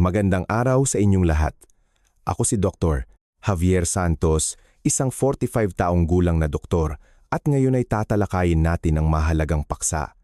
Magandang araw sa inyong lahat. Ako si Dr. Javier Santos, isang 45 taong gulang na doktor, at ngayon ay tatalakayin natin ang mahalagang paksa.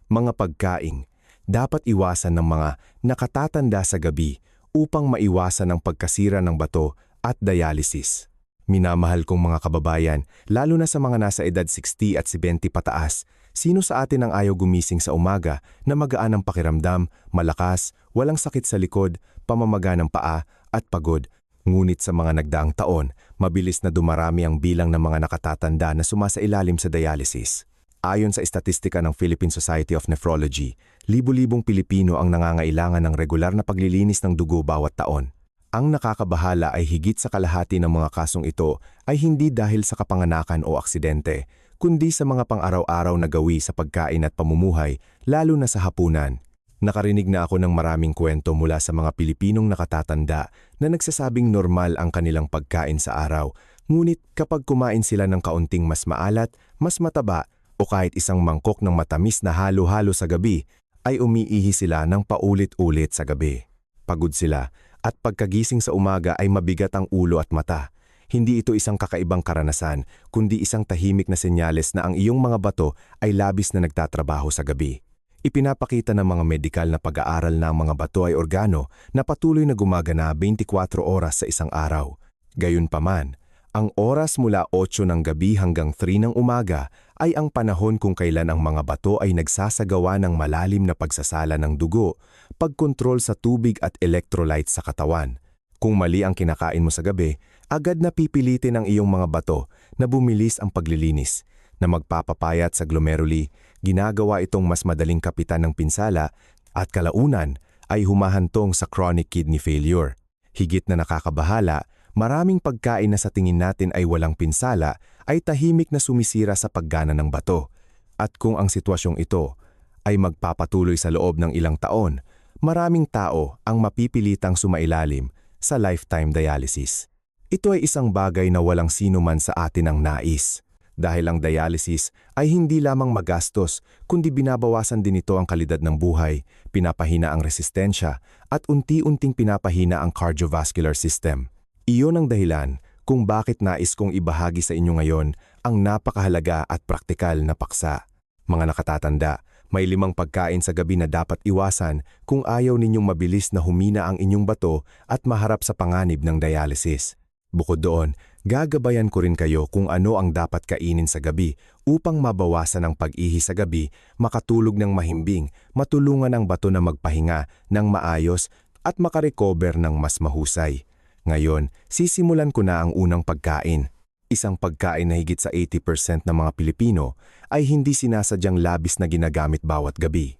Mga pagkain, dapat iwasan ng mga nakatatanda sa gabi upang maiwasan ang pagkasira ng bato at dialysis. Minamahal kong mga kababayan, lalo na sa mga nasa edad 60 at 70 pataas, sino sa atin ang ayaw gumising sa umaga na magaan ang pakiramdam, malakas, walang sakit sa likod, pamamaga ng paa at pagod? Ngunit sa mga nagdaang taon, mabilis na dumarami ang bilang ng mga nakatatanda na sumasailalim sa dialysis. Ayon sa istatistika ng Philippine Society of Nephrology, libu-libong Pilipino ang nangangailangan ng regular na paglilinis ng dugo bawat taon. Ang nakakabahala ay higit sa kalahati ng mga kasong ito ay hindi dahil sa kapanganakan o aksidente, kundi sa mga pang-araw-araw na gawi sa pagkain at pamumuhay, lalo na sa hapunan. Nakarinig na ako ng maraming kwento mula sa mga Pilipinong nakatatanda na nagsasabing normal ang kanilang pagkain sa araw, ngunit kapag kumain sila ng kaunting mas maalat, mas mataba, o kahit isang mangkok ng matamis na halo-halo sa gabi, ay umiihi sila ng paulit-ulit sa gabi. Pagod sila, at pagkagising sa umaga ay mabigat ang ulo at mata. Hindi ito isang kakaibang karanasan, kundi isang tahimik na senyales na ang iyong mga bato ay labis na nagtatrabaho sa gabi. Ipinapakita ng mga medikal na pag-aaral na ang mga bato ay organo na patuloy na gumagana 24 oras sa isang araw. Gayunpaman, ang oras mula 8 ng gabi hanggang 3 ng umaga ay ang panahon kung kailan ang mga bato ay nagsasagawa ng malalim na pagsasala ng dugo, pagkontrol sa tubig at electrolytes sa katawan. Kung mali ang kinakain mo sa gabi, agad na pipilitin ang iyong mga bato na bumilis ang paglilinis, na magpapapayat sa glomeruli, ginagawa itong mas madaling kapitan ng pinsala, at kalaunan ay humahantong sa chronic kidney failure. Higit na nakakabahala, maraming pagkain na sa tingin natin ay walang pinsala ay tahimik na sumisira sa paggana ng bato. At kung ang sitwasyong ito ay magpapatuloy sa loob ng ilang taon, maraming tao ang mapipilitang sumailalim sa lifetime dialysis. Ito ay isang bagay na walang sino man sa atin ang nais. Dahil ang dialysis ay hindi lamang magastos, kundi binabawasan din ito ang kalidad ng buhay, pinapahina ang resistensya, at unti-unting pinapahina ang cardiovascular system. Iyon ang dahilan kung bakit nais kong ibahagi sa inyo ngayon ang napakahalaga at praktikal na paksa. Mga nakatatanda, may 5 pagkain sa gabi na dapat iwasan kung ayaw ninyong mabilis na humina ang inyong bato at maharap sa panganib ng dialysis. Bukod doon, gagabayan ko rin kayo kung ano ang dapat kainin sa gabi upang mabawasan ang pag-ihi sa gabi, makatulog ng mahimbing, matulungan ang bato na magpahinga ng maayos at makarecover ng mas mahusay. Ngayon, sisimulan ko na ang unang pagkain. Isang pagkain na higit sa 80% ng mga Pilipino ay hindi sinasadyang labis na ginagamit bawat gabi.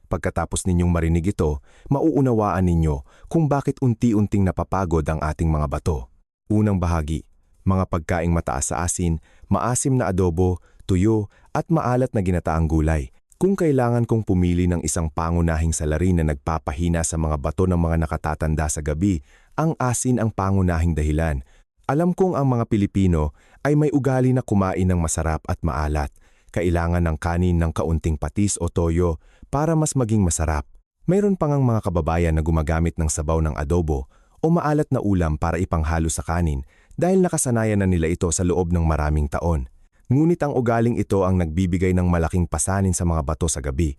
Pagkatapos ninyong marinig ito, mauunawaan ninyo kung bakit unti-unting napapagod ang ating mga bato. Unang bahagi, mga pagkaing mataas sa asin, maasim na adobo, tuyo, at maalat na ginataang gulay. Kung kailangan kong pumili ng isang pangunahing salarin na nagpapahina sa mga bato ng mga nakatatanda sa gabi, ang asin ang pangunahing dahilan. Alam kong ang mga Pilipino ay may ugali na kumain ng masarap at maalat. Kailangan ng kanin ng kaunting patis o toyo para mas maging masarap. Mayroon pang ang mga kababayan na gumagamit ng sabaw ng adobo o maalat na ulam para ipanghalo sa kanin dahil nakasanayan na nila ito sa loob ng maraming taon. Ngunit ang ugaling ito ang nagbibigay ng malaking pasanin sa mga bato sa gabi.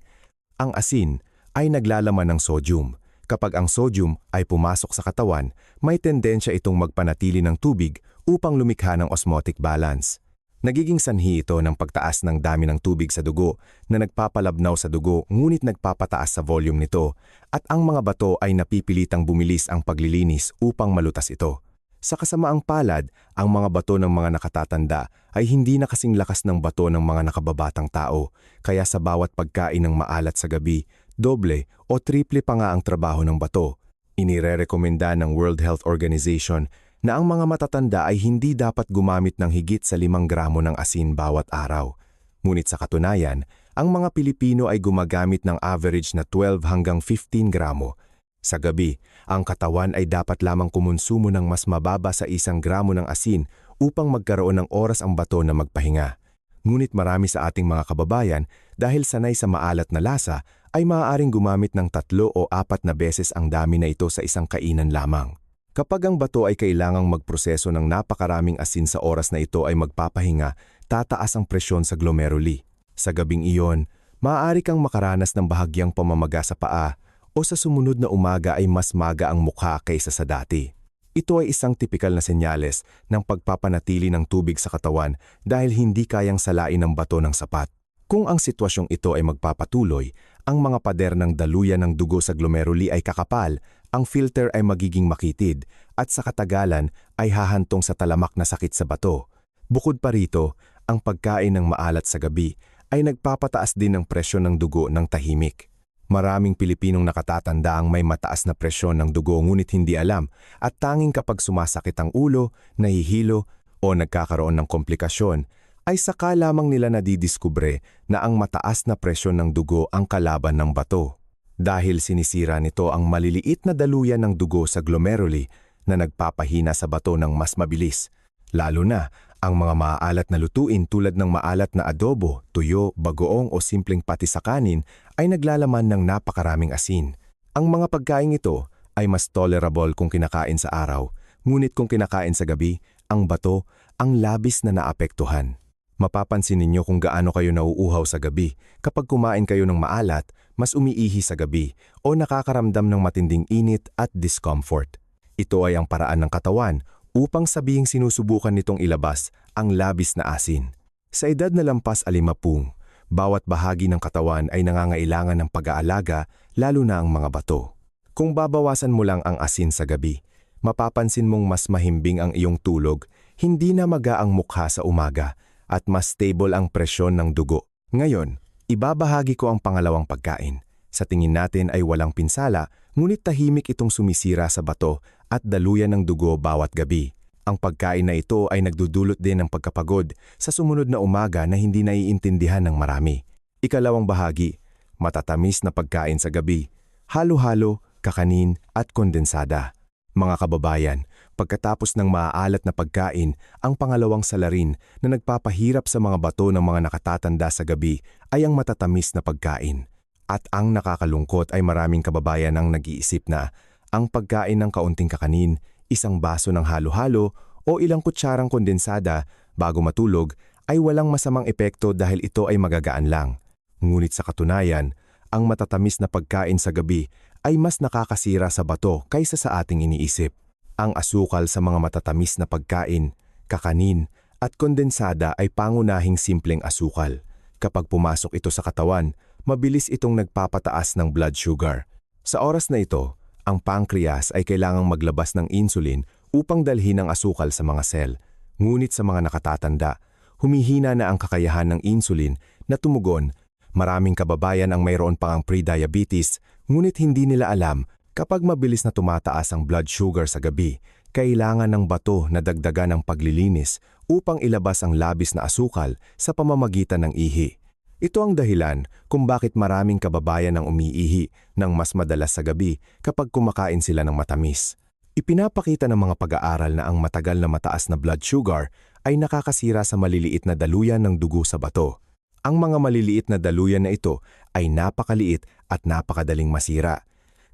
Ang asin ay naglalaman ng sodium. Kapag ang sodium ay pumasok sa katawan, may tendensya itong magpanatili ng tubig upang lumikha ng osmotic balance. Nagiging sanhi ito ng pagtaas ng dami ng tubig sa dugo na nagpapalabnaw sa dugo ngunit nagpapataas sa volume nito at ang mga bato ay napipilitang bumilis ang paglilinis upang malutas ito. Sa kasamaang palad, ang mga bato ng mga nakatatanda ay hindi na kasing lakas ng bato ng mga nakababatang tao, kaya sa bawat pagkain ng maalat sa gabi, doble o triple pa nga ang trabaho ng bato. Inirerekomenda ng World Health Organization na ang mga matatanda ay hindi dapat gumamit ng higit sa 5 gramo ng asin bawat araw. Ngunit sa katunayan, ang mga Pilipino ay gumagamit ng average na 12 hanggang 15 gramo. Sa gabi, ang katawan ay dapat lamang kumonsumo ng mas mababa sa 1 gramo ng asin upang magkaroon ng oras ang bato na magpahinga. Ngunit marami sa ating mga kababayan dahil sanay sa maalat na lasa ay maaaring gumamit ng 3 o 4 na beses ang dami na ito sa isang kainan lamang. Kapag ang bato ay kailangang magproseso ng napakaraming asin sa oras na ito ay magpapahinga, tataas ang presyon sa glomeruli. Sa gabing iyon, maaari kang makaranas ng bahagyang pamamaga sa paa o sa sumunod na umaga ay mas maga ang mukha kaysa sa dati. Ito ay isang tipikal na senyales ng pagpapanatili ng tubig sa katawan dahil hindi kayang salain ng bato ng sapat. Kung ang sitwasyong ito ay magpapatuloy, ang mga pader ng daluyan ng dugo sa glomeruli ay kakapal, ang filter ay magiging makitid, at sa katagalan ay hahantong sa talamak na sakit sa bato. Bukod pa rito, ang pagkain ng maalat sa gabi ay nagpapataas din ng presyon ng dugo ng tahimik. Maraming Pilipinong nakatatanda ang may mataas na presyon ng dugo ngunit hindi alam at tanging kapag sumasakit ang ulo, nahihilo o nagkakaroon ng komplikasyon ay saka lamang nila nadidiskubre na ang mataas na presyon ng dugo ang kalaban ng bato. Dahil sinisira nito ang maliliit na daluyan ng dugo sa glomeruli na nagpapahina sa bato ng mas mabilis. Lalo na ang mga maaalat na lutuin tulad ng maalat na adobo, tuyo, bagoong o simpleng pati sa kanin ay naglalaman ng napakaraming asin. Ang mga pagkain ito ay mas tolerable kung kinakain sa araw, ngunit kung kinakain sa gabi, ang bato ang labis na naapektuhan. Mapapansin ninyo kung gaano kayo nauuhaw sa gabi kapag kumain kayo ng maalat, mas umiihi sa gabi o nakakaramdam ng matinding init at discomfort. Ito ay ang paraan ng katawan upang sabihing sinusubukan nitong ilabas ang labis na asin. Sa edad na lampas 50, bawat bahagi ng katawan ay nangangailangan ng pag-aalaga, lalo na ang mga bato. Kung babawasan mo lang ang asin sa gabi, mapapansin mong mas mahimbing ang iyong tulog, hindi na maga ang mukha sa umaga, at mas stable ang presyon ng dugo. Ngayon, ibabahagi ko ang pangalawang pagkain. Sa tingin natin ay walang pinsala, ngunit tahimik itong sumisira sa bato at daluyan ng dugo bawat gabi. Ang pagkain na ito ay nagdudulot din ng pagkapagod sa sumunod na umaga na hindi naiintindihan ng marami. Ikalawang bahagi, matatamis na pagkain sa gabi, halo-halo, kakanin at kondensada. Mga kababayan, pagkatapos ng maaalat na pagkain, ang pangalawang salarin na nagpapahirap sa mga bato ng mga nakatatanda sa gabi ay ang matatamis na pagkain. At ang nakakalungkot ay maraming kababayan ang nag-iisip na ang pagkain ng kaunting kakanin, isang baso ng halo-halo o ilang kutsarang kondensada bago matulog ay walang masamang epekto dahil ito ay magagaan lang. Ngunit sa katunayan, ang matatamis na pagkain sa gabi ay mas nakakasira sa bato kaysa sa ating iniisip. Ang asukal sa mga matatamis na pagkain, kakanin at kondensada ay pangunahing simpleng asukal. Kapag pumasok ito sa katawan, mabilis itong nagpapataas ng blood sugar. Sa oras na ito, ang pancreas ay kailangang maglabas ng insulin upang dalhin ang asukal sa mga sel. Ngunit sa mga nakatatanda, humihina na ang kakayahan ng insulin na tumugon. Maraming kababayan ang mayroon pang pre-diabetes, ngunit hindi nila alam kapag mabilis na tumataas ang blood sugar sa gabi, kailangan ng bato na dagdagan ng paglilinis upang ilabas ang labis na asukal sa pamamagitan ng ihi. Ito ang dahilan kung bakit maraming kababayan ang umiihi ng mas madalas sa gabi kapag kumakain sila ng matamis. Ipinapakita ng mga pag-aaral na ang matagal na mataas na blood sugar ay nakakasira sa maliliit na daluyan ng dugo sa bato. Ang mga maliliit na daluyan na ito ay napakaliit at napakadaling masira.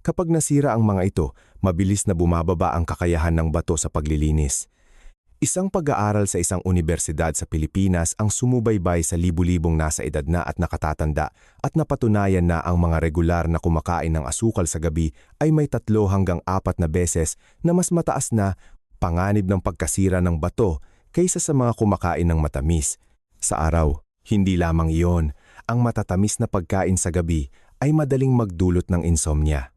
Kapag nasira ang mga ito, mabilis na bumababa ang kakayahan ng bato sa paglilinis. Isang pag-aaral sa isang universidad sa Pilipinas ang sumubaybay sa libu-libong nasa edad na at nakatatanda at napatunayan na ang mga regular na kumakain ng asukal sa gabi ay may 3 hanggang 4 na beses na mas mataas na panganib ng pagkasira ng bato kaysa sa mga kumakain ng matamis. Sa araw, hindi lamang iyon, ang matatamis na pagkain sa gabi ay madaling magdulot ng insomnia.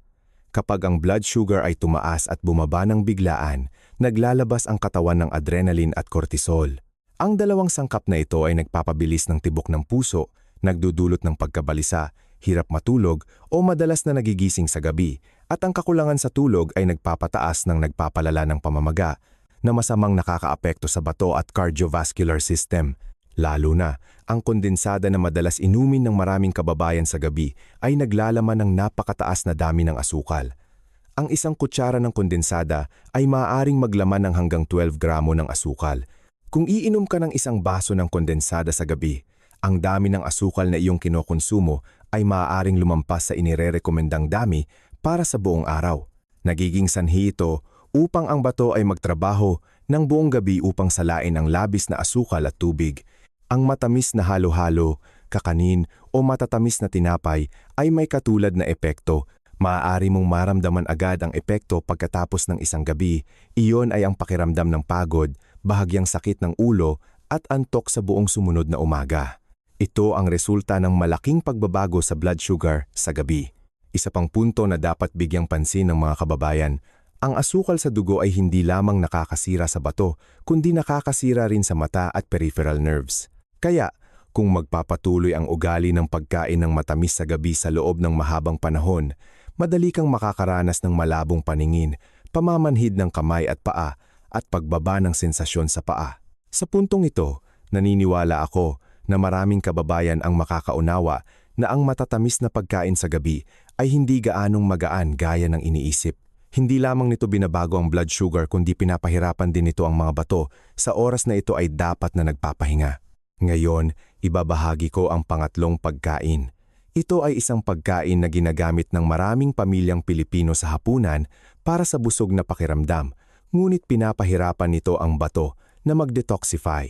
Kapag ang blood sugar ay tumaas at bumaba ng biglaan, naglalabas ang katawan ng adrenaline at cortisol. Ang dalawang sangkap na ito ay nagpapabilis ng tibok ng puso, nagdudulot ng pagkabalisa, hirap matulog o madalas na nagigising sa gabi, at ang kakulangan sa tulog ay nagpapataas ng nagpapalala ng pamamaga na masamang nakakaapekto sa bato at cardiovascular system. Lalo na, ang kondensada na madalas inumin ng maraming kababayan sa gabi ay naglalaman ng napakataas na dami ng asukal. Ang isang kutsara ng kondensada ay maaaring maglaman ng hanggang 12 gramo ng asukal. Kung iinom ka ng isang baso ng kondensada sa gabi, ang dami ng asukal na iyong kinokonsumo ay maaaring lumampas sa inirerekomendang dami para sa buong araw. Nagiging sanhi ito upang ang bato ay magtrabaho ng buong gabi upang salain ang labis na asukal at tubig. Ang matamis na halo-halo, kakanin o matatamis na tinapay ay may katulad na epekto. Maaari mong maramdaman agad ang epekto pagkatapos ng isang gabi. Iyon ay ang pakiramdam ng pagod, bahagyang sakit ng ulo at antok sa buong sumunod na umaga. Ito ang resulta ng malaking pagbabago sa blood sugar sa gabi. Isa pang punto na dapat bigyang pansin ng mga kababayan, ang asukal sa dugo ay hindi lamang nakakasira sa bato, kundi nakakasira rin sa mata at peripheral nerves. Kaya, kung magpapatuloy ang ugali ng pagkain ng matamis sa gabi sa loob ng mahabang panahon, madali kang makakaranas ng malabong paningin, pamamanhid ng kamay at paa, at pagbaba ng sensasyon sa paa. Sa puntong ito, naniniwala ako na maraming kababayan ang makakaunawa na ang matatamis na pagkain sa gabi ay hindi gaanong magaan gaya ng iniisip. Hindi lamang nito binabago ang blood sugar kundi pinapahirapan din nito ang mga bato sa oras na ito ay dapat na nagpapahinga. Ngayon, ibabahagi ko ang pangatlong pagkain. Ito ay isang pagkain na ginagamit ng maraming pamilyang Pilipino sa hapunan para sa busog na pakiramdam, ngunit pinapahirapan nito ang bato na mag-detoxify.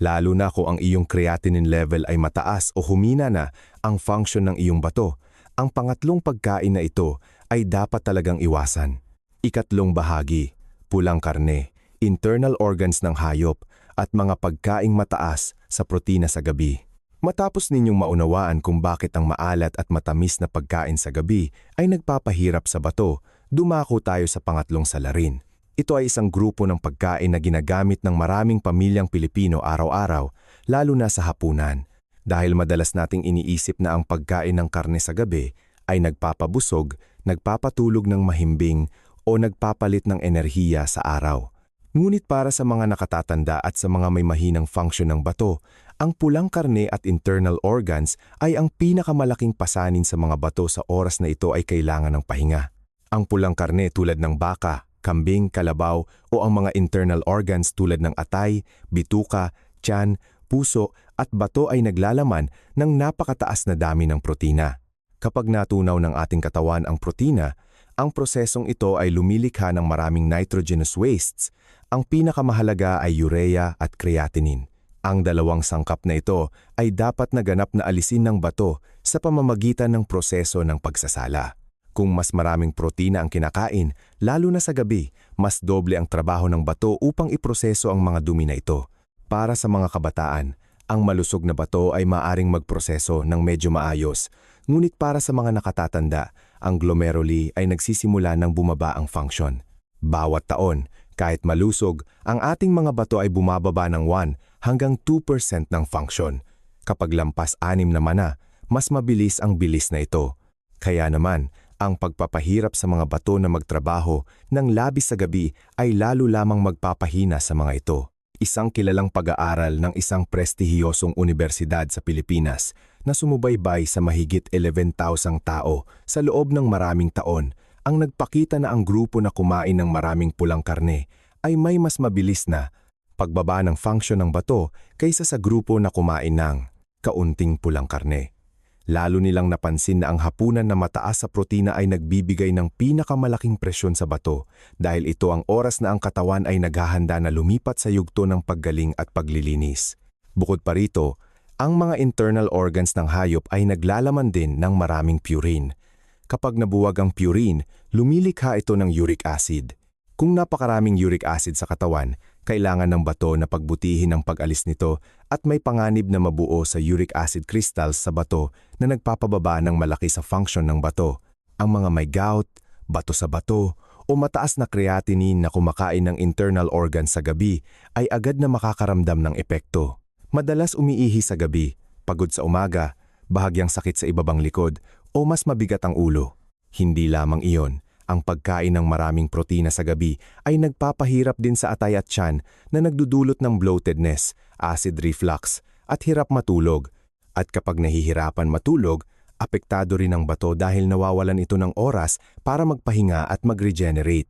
Lalo na kung ang iyong creatinine level ay mataas o humina na ang function ng iyong bato, ang pangatlong pagkain na ito ay dapat talagang iwasan. Ikatlong bahagi, pulang karne, internal organs ng hayop at mga pagkaing mataas sa protina sa gabi. Matapos ninyong maunawaan kung bakit ang maalat at matamis na pagkain sa gabi ay nagpapahirap sa bato, dumako tayo sa pangatlong salarin. Ito ay isang grupo ng pagkain na ginagamit ng maraming pamilyang Pilipino araw-araw, lalo na sa hapunan. Dahil madalas nating iniisip na ang pagkain ng karne sa gabi ay nagpapabusog, nagpapatulog ng mahimbing o nagpapalit ng enerhiya sa araw. Ngunit para sa mga nakatatanda at sa mga may mahinang function ng bato, ang pulang karne at internal organs ay ang pinakamalaking pasanin sa mga bato sa oras na ito ay kailangan ng pahinga. Ang pulang karne tulad ng baka, kambing, kalabaw o ang mga internal organs tulad ng atay, bituka, tiyan, puso at bato ay naglalaman ng napakataas na dami ng protina. Kapag natunaw ng ating katawan ang protina, ang prosesong ito ay lumilikha ng maraming nitrogenous wastes. Ang pinakamahalaga ay urea at creatinine. Ang dalawang sangkap na ito ay dapat na ganap na alisin ng bato sa pamamagitan ng proseso ng pagsasala. Kung mas maraming protina ang kinakain, lalo na sa gabi, mas doble ang trabaho ng bato upang iproseso ang mga dumi na ito. Para sa mga kabataan, ang malusog na bato ay maaring magproseso ng medyo maayos, ngunit para sa mga nakatatanda, ang glomeruli ay nagsisimula ng bumaba ang function. Bawat taon, kahit malusog, ang ating mga bato ay bumababa ng 1 hanggang 2% ng function. Kapag lampas 6 naman na, mas mabilis ang bilis na ito. Kaya naman, ang pagpapahirap sa mga bato na magtrabaho ng labis sa gabi ay lalo lamang magpapahina sa mga ito. Isang kilalang pag-aaral ng isang prestihiyosong unibersidad sa Pilipinas na sumubaybay sa mahigit 11,000 tao sa loob ng maraming taon ang nagpakita na ang grupo na kumain ng maraming pulang karne ay may mas mabilis na pagbaba ng function ng bato kaysa sa grupo na kumain ng kaunting pulang karne. Lalo nilang napansin na ang hapunan na mataas sa protina ay nagbibigay ng pinakamalaking presyon sa bato dahil ito ang oras na ang katawan ay naghahanda na lumipat sa yugto ng paggaling at paglilinis. Bukod pa rito, ang mga internal organs ng hayop ay naglalaman din ng maraming purine. Kapag nabuwag ang purine, lumilikha ito ng uric acid. Kung napakaraming uric acid sa katawan, kailangan ng bato na pagbutihin ang pag-alis nito at may panganib na mabuo sa uric acid crystals sa bato na nagpapababa ng malaki sa function ng bato. Ang mga may gout, bato sa bato, o mataas na creatinine na kumakain ng internal organs sa gabi ay agad na makakaramdam ng epekto. Madalas umiihi sa gabi, pagod sa umaga, bahagyang sakit sa ibabang likod, o mas mabigat ang ulo. Hindi lamang iyon, ang pagkain ng maraming protina sa gabi ay nagpapahirap din sa atay at tiyan na nagdudulot ng bloatedness, acid reflux, at hirap matulog. At kapag nahihirapan matulog, apektado rin ang bato dahil nawawalan ito ng oras para magpahinga at mag-regenerate.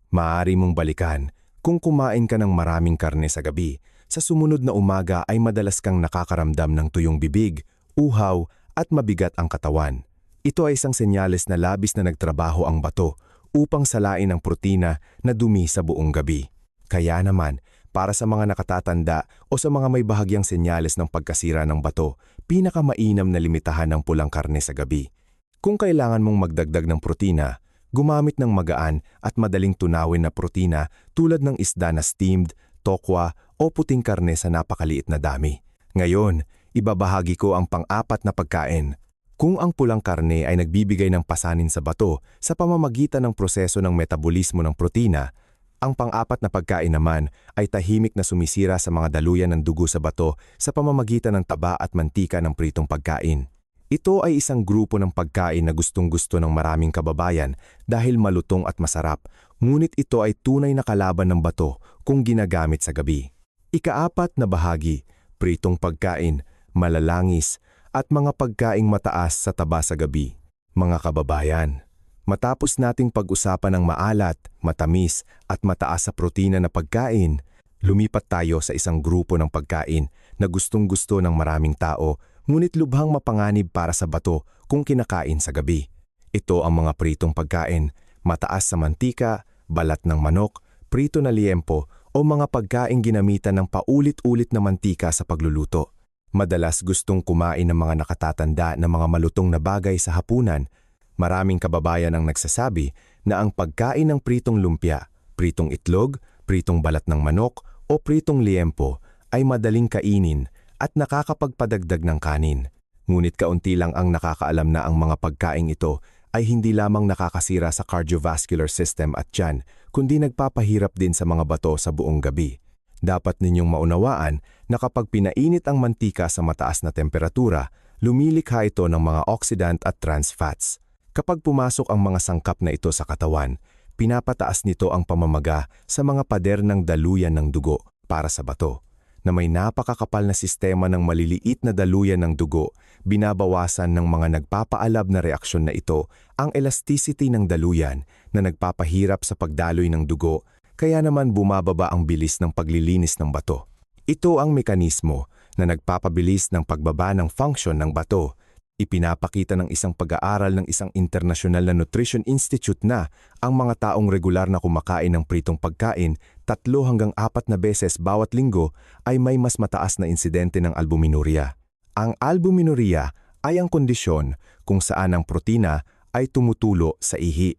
Maaari mong balikan, kung kumain ka ng maraming karne sa gabi, sa sumunod na umaga ay madalas kang nakakaramdam ng tuyong bibig, uhaw, at mabigat ang katawan. Ito ay isang senyales na labis na nagtrabaho ang bato upang salain ang protina na dumi sa buong gabi. Kaya naman, para sa mga nakatatanda o sa mga may bahagyang senyales ng pagkasira ng bato, pinakamainam na limitahan ng pulang karne sa gabi. Kung kailangan mong magdagdag ng protina, gumamit ng magaan at madaling tunawin na protina tulad ng isda na steamed, tokwa o puting karne sa napakaliit na dami. Ngayon, ibabahagi ko ang pang-apat na pagkain. Kung ang pulang karne ay nagbibigay ng pasanin sa bato sa pamamagitan ng proseso ng metabolismo ng protina, ang pang-apat na pagkain naman ay tahimik na sumisira sa mga daluyan ng dugo sa bato sa pamamagitan ng taba at mantika ng pritong pagkain. Ito ay isang grupo ng pagkain na gustong-gusto ng maraming kababayan dahil malutong at masarap, ngunit ito ay tunay na kalaban ng bato kung ginagamit sa gabi. Ikaapat na bahagi, pritong pagkain, malalangis, at mga pagkaing mataas sa taba sa gabi. Mga kababayan, matapos nating pag-usapan ng maalat, matamis at mataas sa protina na pagkain, lumipat tayo sa isang grupo ng pagkain na gustong-gusto ng maraming tao ngunit lubhang mapanganib para sa bato kung kinakain sa gabi. Ito ang mga pritong pagkain, mataas sa mantika, balat ng manok, prito na liempo o mga pagkaing ginamitan ng paulit-ulit na mantika sa pagluluto. Madalas gustong kumain ng mga nakatatanda na mga malutong na bagay sa hapunan. Maraming kababayan ang nagsasabi na ang pagkain ng pritong lumpia, pritong itlog, pritong balat ng manok o pritong liempo ay madaling kainin at nakakapagpadagdag ng kanin. Ngunit kaunti lang ang nakakaalam na ang mga pagkaing ito ay hindi lamang nakakasira sa cardiovascular system at tiyan, kundi nagpapahirap din sa mga bato sa buong gabi. Dapat ninyong maunawaan na kapag pinainit ang mantika sa mataas na temperatura, lumilikha ito ng mga oxidant at trans fats. Kapag pumasok ang mga sangkap na ito sa katawan, pinapataas nito ang pamamaga sa mga pader ng daluyan ng dugo para sa bato. Na may napakakapal na sistema ng maliliit na daluyan ng dugo, binabawasan ng mga nagpapaalab na reaksyon na ito ang elasticity ng daluyan na nagpapahirap sa pagdaloy ng dugo, kaya naman bumababa ang bilis ng paglilinis ng bato. Ito ang mekanismo na nagpapabilis ng pagbaba ng function ng bato. Ipinapakita ng isang pag-aaral ng isang international na nutrition institute na ang mga taong regular na kumakain ng pritong pagkain 3 hanggang 4 na beses bawat linggo ay may mas mataas na insidente ng albuminuria. Ang albuminuria ay ang kondisyon kung saan ang protina ay tumutulo sa ihi.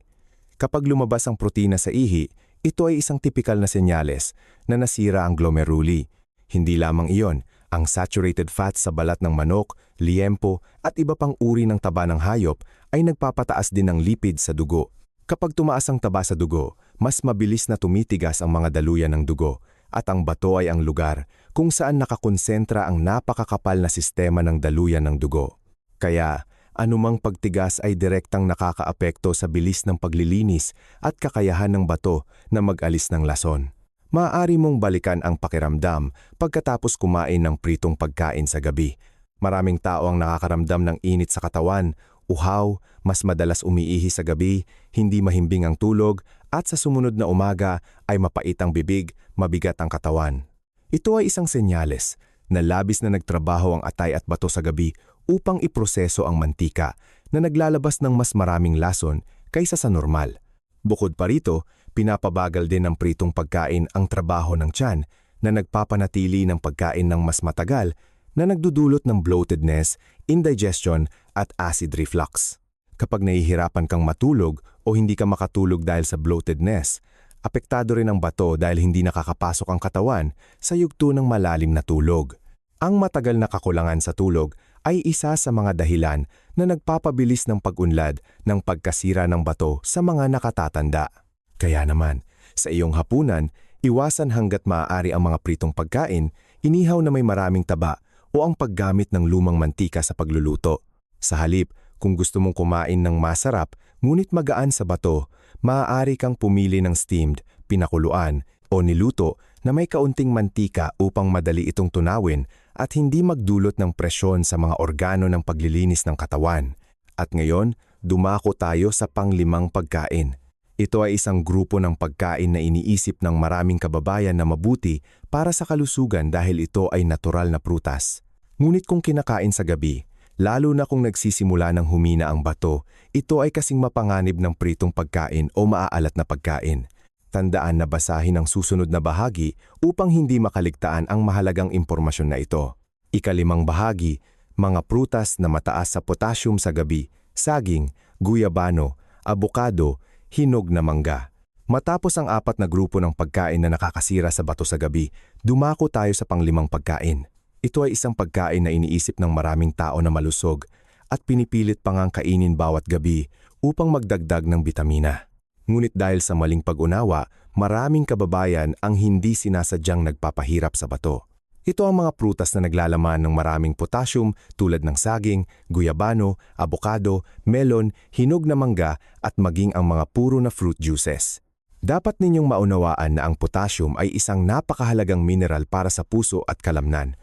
Kapag lumabas ang protina sa ihi, ito ay isang tipikal na senyales na nasira ang glomeruli. Hindi lamang iyon, ang saturated fats sa balat ng manok, liempo at iba pang uri ng taba ng hayop ay nagpapataas din ng lipid sa dugo. Kapag tumaas ang taba sa dugo, mas mabilis na tumitigas ang mga daluyan ng dugo at ang bato ay ang lugar kung saan nakakonsentra ang napakakapal na sistema ng daluyan ng dugo. Kaya, anumang pagtigas ay direktang nakakaapekto sa bilis ng paglilinis at kakayahan ng bato na mag-alis ng lason. Maaari mong balikan ang pakiramdam pagkatapos kumain ng pritong pagkain sa gabi. Maraming tao ang nakakaramdam ng init sa katawan, uhaw, mas madalas umiihi sa gabi, hindi mahimbing ang tulog, at sa sumunod na umaga ay mapait ang bibig, mabigat ang katawan. Ito ay isang senyales na labis na nagtrabaho ang atay at bato sa gabi upang iproseso ang mantika na naglalabas ng mas maraming lason kaysa sa normal. Bukod pa rito, pinapabagal din ng pritong pagkain ang trabaho ng tiyan na nagpapanatili ng pagkain ng mas matagal na nagdudulot ng bloatedness, indigestion at acid reflux. Kapag nahihirapan kang matulog o hindi ka makatulog dahil sa bloatedness, apektado rin ang bato dahil hindi nakakapasok ang katawan sa yugto ng malalim na tulog. Ang matagal na kakulangan sa tulog ay isa sa mga dahilan na nagpapabilis ng pag-unlad ng pagkasira ng bato sa mga nakatatanda. Kaya naman, sa iyong hapunan, iwasan hanggat maaari ang mga pritong pagkain, inihaw na may maraming taba o ang paggamit ng lumang mantika sa pagluluto. Sa halip, kung gusto mong kumain ng masarap ngunit magaan sa bato, maaari kang pumili ng steamed, pinakuluan o niluto na may kaunting mantika upang madali itong tunawin at hindi magdulot ng presyon sa mga organo ng paglilinis ng katawan. At ngayon, dumako tayo sa pang-5 pagkain. Ito ay isang grupo ng pagkain na iniisip ng maraming kababayan na mabuti para sa kalusugan dahil ito ay natural na prutas. Ngunit kung kinakain sa gabi, Lalo na kung nagsisimula ng humina ang bato, ito ay kasing mapanganib ng pritong pagkain o maaalat na pagkain. Tandaan na basahin ang susunod na bahagi upang hindi makaligtaan ang mahalagang impormasyon na ito. Ikalimang bahagi, mga prutas na mataas sa potassium sa gabi, saging, guyabano, abokado, hinog na mangga. Matapos ang 4 na grupo ng pagkain na nakakasira sa bato sa gabi, dumako tayo sa panglimang pagkain. Ito ay isang pagkain na iniisip ng maraming tao na malusog at pinipilit pa ngang kainin bawat gabi upang magdagdag ng bitamina. Ngunit dahil sa maling pag-unawa, maraming kababayan ang hindi sinasadyang nagpapahirap sa bato. Ito ang mga prutas na naglalaman ng maraming potassium tulad ng saging, guyabano, abokado, melon, hinog na mangga at maging ang mga puro na fruit juices. Dapat ninyong maunawaan na ang potassium ay isang napakahalagang mineral para sa puso at kalamnan.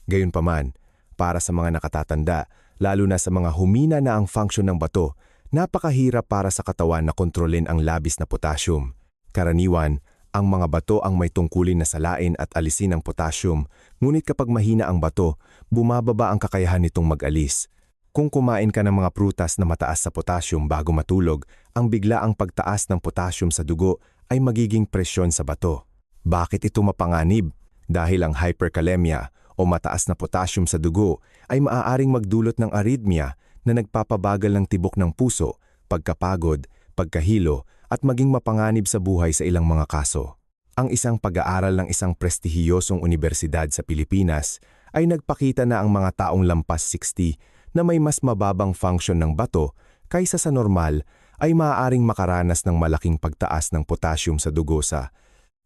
Gayunpaman, para sa mga nakatatanda, lalo na sa mga humina na ang function ng bato, napakahirap para sa katawan na kontrolin ang labis na potassium. Karaniwan, ang mga bato ang may tungkulin na salain at alisin ang potassium, ngunit kapag mahina ang bato, bumababa ang kakayahan nitong mag-alis. Kung kumain ka ng mga prutas na mataas sa potassium bago matulog, ang biglaang pagtaas ng potassium sa dugo ay magiging presyon sa bato. Bakit ito mapanganib? Dahil ang hyperkalemia o mataas na potassium sa dugo ay maaaring magdulot ng arrhythmia na nagpapabagal ng tibok ng puso, pagkapagod, pagkahilo at maging mapanganib sa buhay sa ilang mga kaso. Ang isang pag-aaral ng isang prestihiyosong unibersidad sa Pilipinas ay nagpakita na ang mga taong lampas 60 na may mas mababang function ng bato kaysa sa normal ay maaaring makaranas ng malaking pagtaas ng potassium sa dugo sa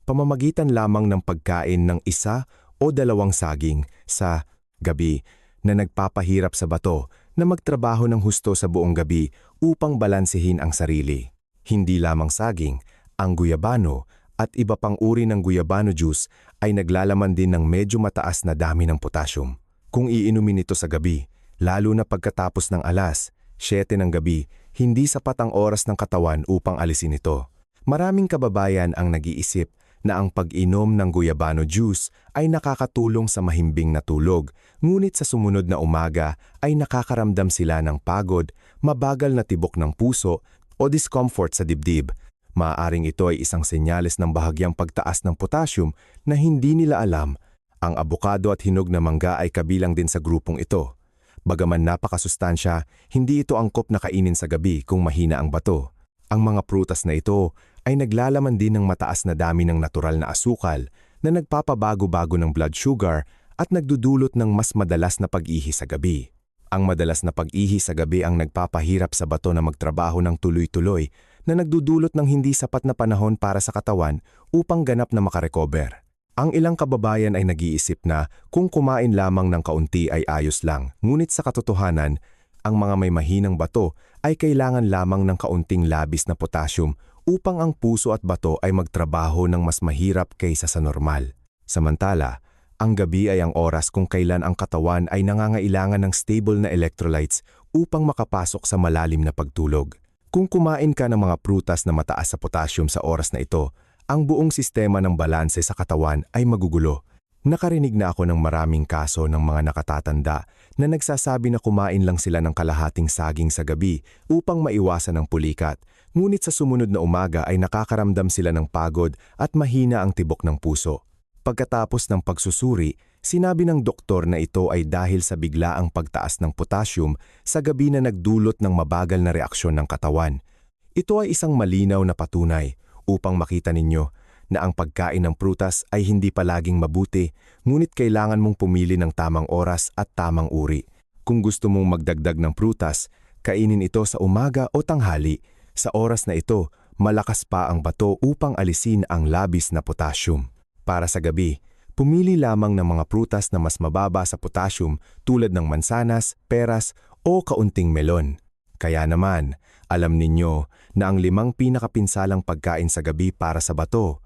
pamamagitan lamang ng pagkain ng 1 o 2 saging sa gabi na nagpapahirap sa bato na magtrabaho ng husto sa buong gabi upang balansehin ang sarili. Hindi lamang saging, ang guyabano at iba pang uri ng guyabano juice ay naglalaman din ng medyo mataas na dami ng potassium. Kung iinumin ito sa gabi, lalo na pagkatapos ng alas 7 ng gabi, hindi sapat ang oras ng katawan upang alisin ito. Maraming kababayan ang nag-iisip na ang pag-inom ng guyabano juice ay nakakatulong sa mahimbing na tulog, ngunit sa sumunod na umaga ay nakakaramdam sila ng pagod, mabagal na tibok ng puso o discomfort sa dibdib. Maaaring ito ay isang senyales ng bahagyang pagtaas ng potassium na hindi nila alam. Ang abokado at hinog na mangga ay kabilang din sa grupong ito. Bagaman napakasustansya, hindi ito angkop na kainin sa gabi kung mahina ang bato. Ang mga prutas na ito ay naglalaman din ng mataas na dami ng natural na asukal na nagpapabago-bago ng blood sugar at nagdudulot ng mas madalas na pag-ihi sa gabi. Ang madalas na pag-ihi sa gabi ang nagpapahirap sa bato na magtrabaho ng tuloy-tuloy na nagdudulot ng hindi sapat na panahon para sa katawan upang ganap na makarecover. Ang ilang kababayan ay nag-iisip na kung kumain lamang ng kaunti ay ayos lang, ngunit sa katotohanan, ang mga may mahinang bato ay kailangan lamang ng kaunting labis na potassium upang ang puso at bato ay magtrabaho ng mas mahirap kaysa sa normal. Samantala, ang gabi ay ang oras kung kailan ang katawan ay nangangailangan ng stable na electrolytes upang makapasok sa malalim na pagtulog. Kung kumain ka ng mga prutas na mataas sa potassium sa oras na ito, ang buong sistema ng balanse sa katawan ay magugulo. Nakarinig na ako ng maraming kaso ng mga nakatatanda na nagsasabi na kumain lang sila ng kalahating saging sa gabi upang maiwasan ang pulikat, ngunit sa sumunod na umaga ay nakakaramdam sila ng pagod at mahina ang tibok ng puso. Pagkatapos ng pagsusuri, sinabi ng doktor na ito ay dahil sa biglaang pagtaas ng potassium sa gabi na nagdulot ng mabagal na reaksyon ng katawan. Ito ay isang malinaw na patunay upang makita ninyo na ang pagkain ng prutas ay hindi palaging mabuti, ngunit kailangan mong pumili ng tamang oras at tamang uri. Kung gusto mong magdagdag ng prutas, kainin ito sa umaga o tanghali. Sa oras na ito, malakas pa ang bato upang alisin ang labis na potassium. Para sa gabi, pumili lamang ng mga prutas na mas mababa sa potassium tulad ng mansanas, peras o kaunting melon. Kaya naman, alam ninyo na ang 5 pinakapinsalang pagkain sa gabi para sa bato.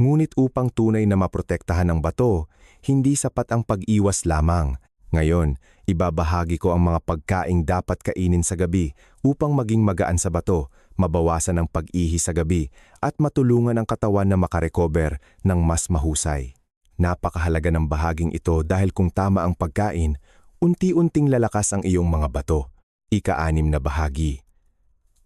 Ngunit upang tunay na maprotektahan ang bato, hindi sapat ang pag-iwas lamang. Ngayon, ibabahagi ko ang mga pagkaing dapat kainin sa gabi upang maging magaan sa bato, mabawasan ang pag-ihi sa gabi at matulungan ang katawan na makarecover ng mas mahusay. Napakahalaga ng bahaging ito dahil kung tama ang pagkain, unti-unting lalakas ang iyong mga bato. Ika-6 na bahagi.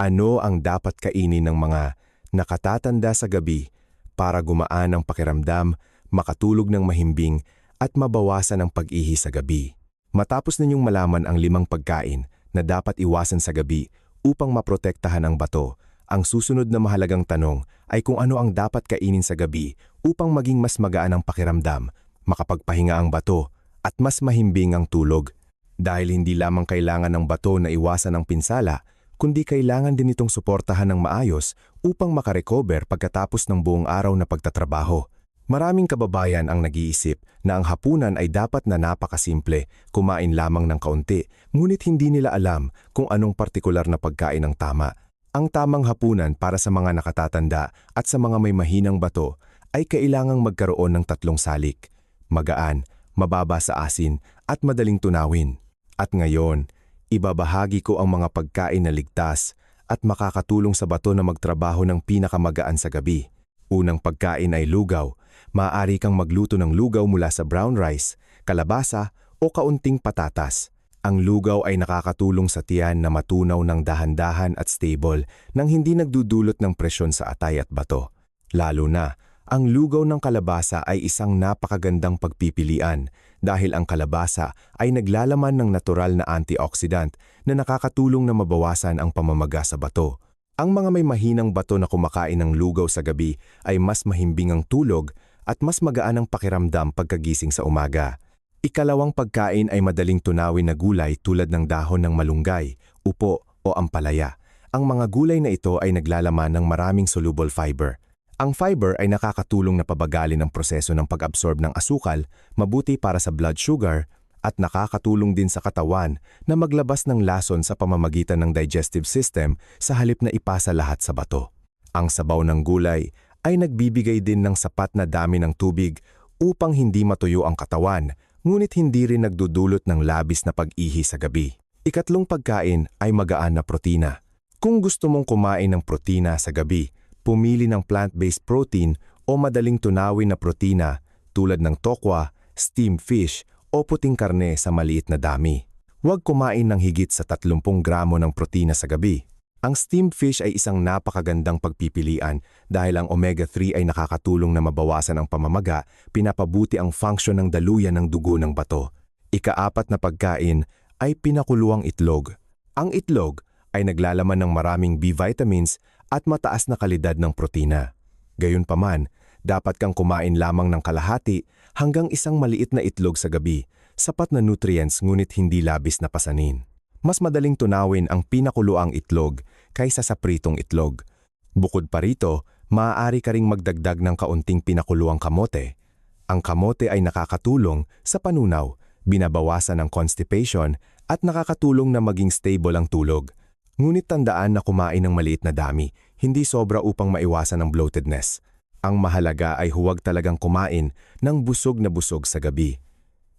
Ano ang dapat kainin ng mga nakatatanda sa gabi para gumaan ang pakiramdam, makatulog ng mahimbing at mabawasan ang pag-ihi sa gabi? Matapos ninyong malaman ang 5 pagkain na dapat iwasan sa gabi upang maprotektahan ang bato, ang susunod na mahalagang tanong ay kung ano ang dapat kainin sa gabi upang maging mas magaan ang pakiramdam, makapagpahinga ang bato, at mas mahimbing ang tulog. Dahil hindi lamang kailangan ng bato na iwasan ang pinsala, kundi kailangan din itong suportahan ng maayos upang makarecover pagkatapos ng buong araw na pagtatrabaho. Maraming kababayan ang nag-iisip na ang hapunan ay dapat na napakasimple, kumain lamang ng kaunti, ngunit hindi nila alam kung anong partikular na pagkain ang tama. Ang tamang hapunan para sa mga nakatatanda at sa mga may mahinang bato ay kailangang magkaroon ng 3 salik: magaan, mababa sa asin, at madaling tunawin. At ngayon, ibabahagi ko ang mga pagkain na ligtas at makakatulong sa bato na magtrabaho ng pinakamagaan sa gabi. Unang pagkain ay lugaw. Maaari kang magluto ng lugaw mula sa brown rice, kalabasa o kaunting patatas. Ang lugaw ay nakakatulong sa tiyan na matunaw ng dahan-dahan at stable nang hindi nagdudulot ng presyon sa atay at bato. Lalo na, ang lugaw ng kalabasa ay isang napakagandang pagpipilian dahil ang kalabasa ay naglalaman ng natural na antioxidant na nakakatulong na mabawasan ang pamamaga sa bato. Ang mga may mahinang bato na kumakain ng lugaw sa gabi ay mas mahimbing ang tulog at mas magaan ang pakiramdam pagkagising sa umaga. Ikalawang pagkain ay madaling tunawin na gulay tulad ng dahon ng malunggay, upo o ampalaya. Ang mga gulay na ito ay naglalaman ng maraming soluble fiber. Ang fiber ay nakakatulong na pabagalin ang proseso ng pag-absorb ng asukal, mabuti para sa blood sugar, at nakakatulong din sa katawan na maglabas ng lason sa pamamagitan ng digestive system sa halip na ipasa lahat sa bato. Ang sabaw ng gulay ay nagbibigay din ng sapat na dami ng tubig upang hindi matuyo ang katawan, ngunit hindi rin nagdudulot ng labis na pag-ihi sa gabi. Ikatlong pagkain ay magaan na protina. Kung gusto mong kumain ng protina sa gabi, pumili ng plant-based protein o madaling tunawin na protina tulad ng tokwa, steamed fish o puting karne sa maliit na dami. Huwag kumain ng higit sa 30 gramo ng protina sa gabi. Ang steamed fish ay isang napakagandang pagpipilian dahil ang omega-3 ay nakakatulong na mabawasan ang pamamaga, pinapabuti ang function ng daluyan ng dugo ng bato. Ika-4 na pagkain ay pinakuluang itlog. Ang itlog ay naglalaman ng maraming B vitamins at mataas na kalidad ng protina. Gayunpaman, dapat kang kumain lamang ng kalahati hanggang isang maliit na itlog sa gabi, sapat na nutrients ngunit hindi labis na pasanin. Mas madaling tunawin ang pinakuluang itlog kaysa sa pritong itlog. Bukod pa rito, maaari ka ring magdagdag ng kaunting pinakuluang kamote. Ang kamote ay nakakatulong sa panunaw, binabawasan ang constipation at nakakatulong na maging stable ang tulog. Ngunit tandaan na kumain ng maliit na dami, hindi sobra upang maiwasan ang bloatedness. Ang mahalaga ay huwag talagang kumain ng busog na busog sa gabi.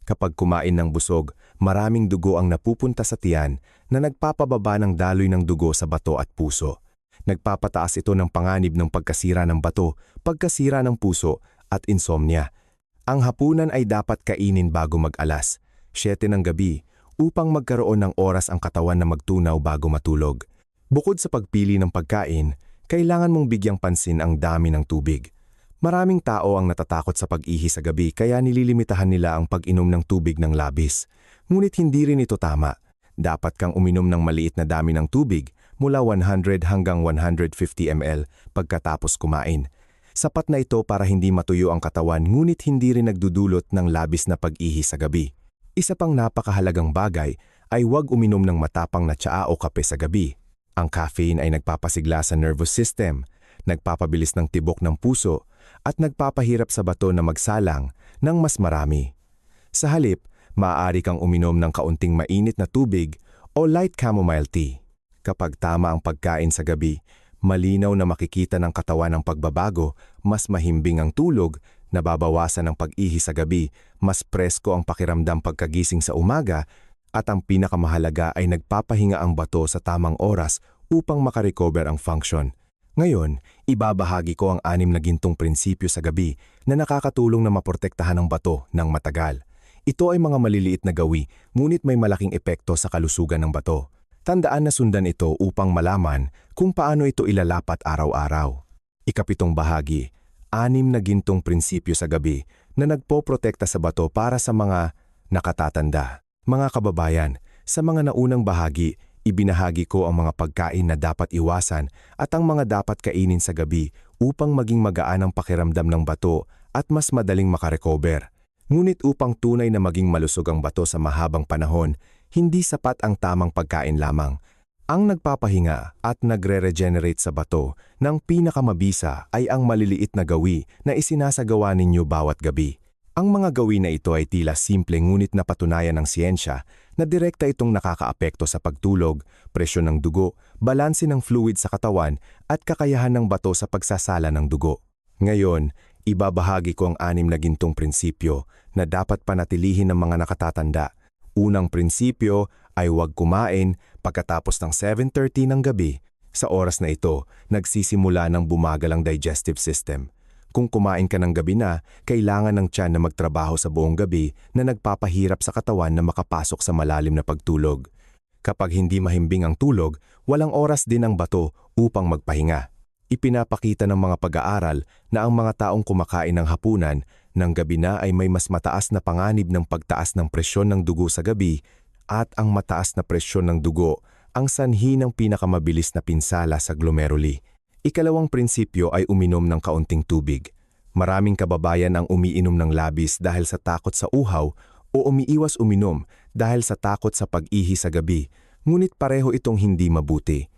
Kapag kumain ng busog, maraming dugo ang napupunta sa tiyan na nagpapababa ng daloy ng dugo sa bato at puso. Nagpapataas ito ng panganib ng pagkasira ng bato, pagkasira ng puso at insomnia. Ang hapunan ay dapat kainin bago mag-alas, 7 ng gabi, upang magkaroon ng oras ang katawan na magtunaw bago matulog. Bukod sa pagpili ng pagkain, kailangan mong bigyang pansin ang dami ng tubig. Maraming tao ang natatakot sa pag-ihi sa gabi kaya nililimitahan nila ang pag-inom ng tubig ng labis. Ngunit hindi rin ito tama. Dapat kang uminom ng maliit na dami ng tubig mula 100 hanggang 150 ml pagkatapos kumain. Sapat na ito para hindi matuyo ang katawan ngunit hindi rin nagdudulot ng labis na pag-ihi sa gabi. Isa pang napakahalagang bagay ay huwag uminom ng matapang na tsaa o kape sa gabi. Ang caffeine ay nagpapasigla sa nervous system, nagpapabilis ng tibok ng puso, at nagpapahirap sa bato na magsalang ng mas marami. Sa halip, maaari kang uminom ng kaunting mainit na tubig o light chamomile tea. Kapag tama ang pagkain sa gabi, malinaw na makikita ng katawan ang pagbabago, mas mahimbing ang tulog, nababawasan ang pag-ihi sa gabi, mas presko ang pakiramdam pagkagising sa umaga, at ang pinakamahalaga ay nagpapahinga ang bato sa tamang oras upang makarecover ang function. Ngayon, ibabahagi ko ang 6 na gintong prinsipyo sa gabi na nakakatulong na maprotektahan ang bato ng matagal. Ito ay mga maliliit na gawi, ngunit may malaking epekto sa kalusugan ng bato. Tandaan na sundan ito upang malaman kung paano ito ilalapat araw-araw. Ikapitong bahagi, 6 na gintong prinsipyo sa gabi na nagpoprotekta sa bato para sa mga nakatatanda. Mga kababayan, sa mga naunang bahagi, ibinahagi ko ang mga pagkain na dapat iwasan at ang mga dapat kainin sa gabi upang maging magaan ang pakiramdam ng bato at mas madaling makarecover. Ngunit upang tunay na maging malusog ang bato sa mahabang panahon, hindi sapat ang tamang pagkain lamang. Ang nagpapahinga at nagre-regenerate sa bato ng pinakamabisa ay ang maliliit na gawi na isinasagawa ninyo bawat gabi. Ang mga gawi na ito ay tila simple ngunit napatunayan ng siyensya na direkta itong nakakaapekto sa pagtulog, presyon ng dugo, balanse ng fluid sa katawan at kakayahan ng bato sa pagsasala ng dugo. Ngayon, ibabahagi ko ang 6 na gintong prinsipyo na dapat panatilihin ng mga nakatatanda. Unang prinsipyo ay huwag kumain pagkatapos ng 7:30 ng gabi. Sa oras na ito, nagsisimula ng bumagal ang digestive system. Kung kumain ka ng gabi na, kailangan ng tiyan na magtrabaho sa buong gabi na nagpapahirap sa katawan na makapasok sa malalim na pagtulog. Kapag hindi mahimbing ang tulog, walang oras din ang bato upang magpahinga. Ipinapakita ng mga pag-aaral na ang mga taong kumakain ng hapunan ng gabi na ay may mas mataas na panganib ng pagtaas ng presyon ng dugo sa gabi at ang mataas na presyon ng dugo ang sanhi ng pinakamabilis na pinsala sa glomeruli. Ikalawang prinsipyo ay uminom ng kaunting tubig. Maraming kababayan ang umiinom ng labis dahil sa takot sa uhaw o umiiwas uminom dahil sa takot sa pag-ihi sa gabi, ngunit pareho itong hindi mabuti.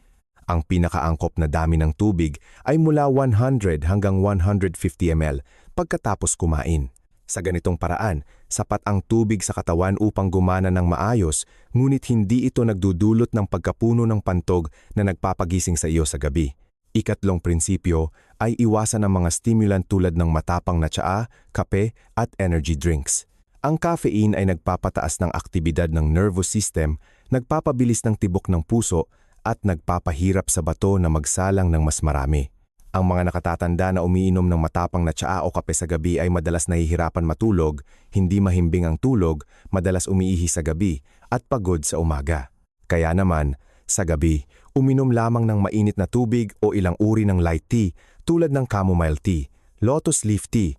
Ang pinakaangkop na dami ng tubig ay mula 100 hanggang 150 ml pagkatapos kumain. Sa ganitong paraan, sapat ang tubig sa katawan upang gumana ng maayos, ngunit hindi ito nagdudulot ng pagkapuno ng pantog na nagpapagising sa iyo sa gabi. Ikatlong prinsipyo ay iwasan ang mga stimulant tulad ng matapang na tsaa, kape at energy drinks. Ang caffeine ay nagpapataas ng aktibidad ng nervous system, nagpapabilis ng tibok ng puso at nagpapahirap sa bato na magsalang ng mas marami. Ang mga nakatatanda na umiinom ng matapang na tsaa o kape sa gabi ay madalas nahihirapan matulog, hindi mahimbing ang tulog, madalas umiihi sa gabi at pagod sa umaga. Kaya naman, sa gabi, uminom lamang ng mainit na tubig o ilang uri ng light tea tulad ng chamomile tea, lotus leaf tea.